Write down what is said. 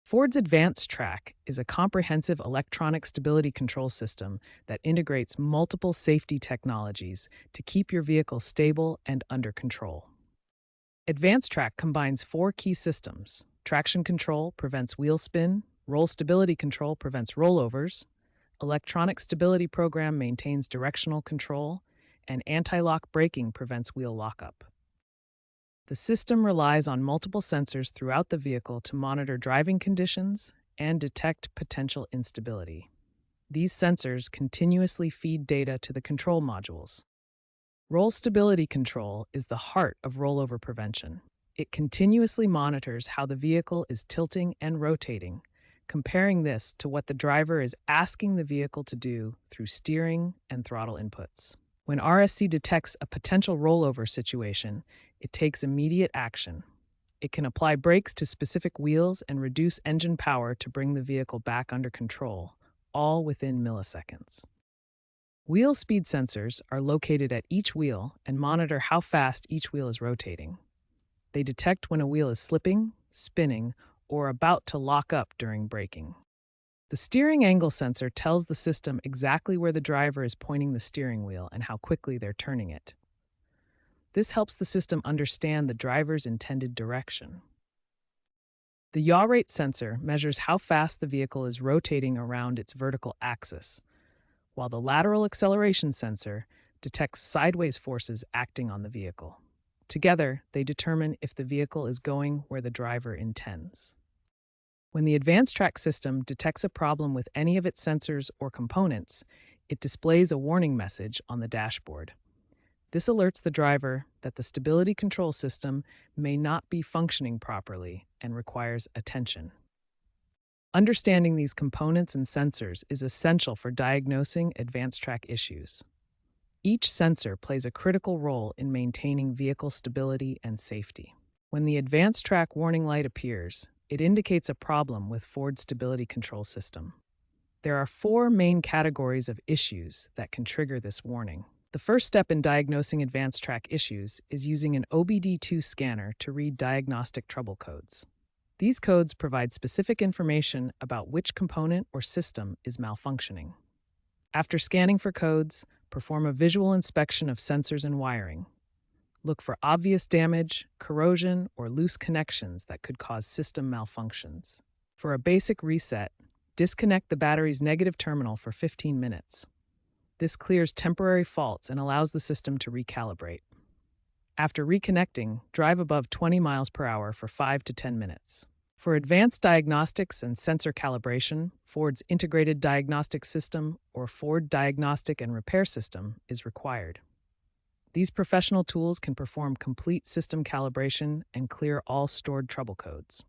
Ford's AdvanceTrac is a comprehensive electronic stability control system that integrates multiple safety technologies to keep your vehicle stable and under control. AdvanceTrac combines four key systems. Traction control prevents wheel spin, roll stability control prevents rollovers, electronic stability program maintains directional control, and anti-lock braking prevents wheel lockup. The system relies on multiple sensors throughout the vehicle to monitor driving conditions and detect potential instability. These sensors continuously feed data to the control modules. Roll stability control is the heart of rollover prevention. It continuously monitors how the vehicle is tilting and rotating, comparing this to what the driver is asking the vehicle to do through steering and throttle inputs. When RSC detects a potential rollover situation, it takes immediate action. It can apply brakes to specific wheels and reduce engine power to bring the vehicle back under control, all within milliseconds. Wheel speed sensors are located at each wheel and monitor how fast each wheel is rotating. They detect when a wheel is slipping, spinning, or about to lock up during braking. The steering angle sensor tells the system exactly where the driver is pointing the steering wheel and how quickly they're turning it. This helps the system understand the driver's intended direction. The yaw rate sensor measures how fast the vehicle is rotating around its vertical axis, while the lateral acceleration sensor detects sideways forces acting on the vehicle. Together, they determine if the vehicle is going where the driver intends. When the AdvanceTrac system detects a problem with any of its sensors or components, it displays a warning message on the dashboard. This alerts the driver that the stability control system may not be functioning properly and requires attention. Understanding these components and sensors is essential for diagnosing AdvanceTrac issues. Each sensor plays a critical role in maintaining vehicle stability and safety. When the AdvanceTrac warning light appears, it indicates a problem with Ford's stability control system. There are four main categories of issues that can trigger this warning. The first step in diagnosing AdvanceTrac issues is using an OBD2 scanner to read diagnostic trouble codes. These codes provide specific information about which component or system is malfunctioning. After scanning for codes, perform a visual inspection of sensors and wiring. Look for obvious damage, corrosion, or loose connections that could cause system malfunctions. For a basic reset, disconnect the battery's negative terminal for 15 minutes. This clears temporary faults and allows the system to recalibrate. After reconnecting, drive above 20 miles per hour for 5 to 10 minutes. For advanced diagnostics and sensor calibration, Ford's Integrated Diagnostic System, or Ford Diagnostic and Repair System, is required. These professional tools can perform complete system calibration and clear all stored trouble codes.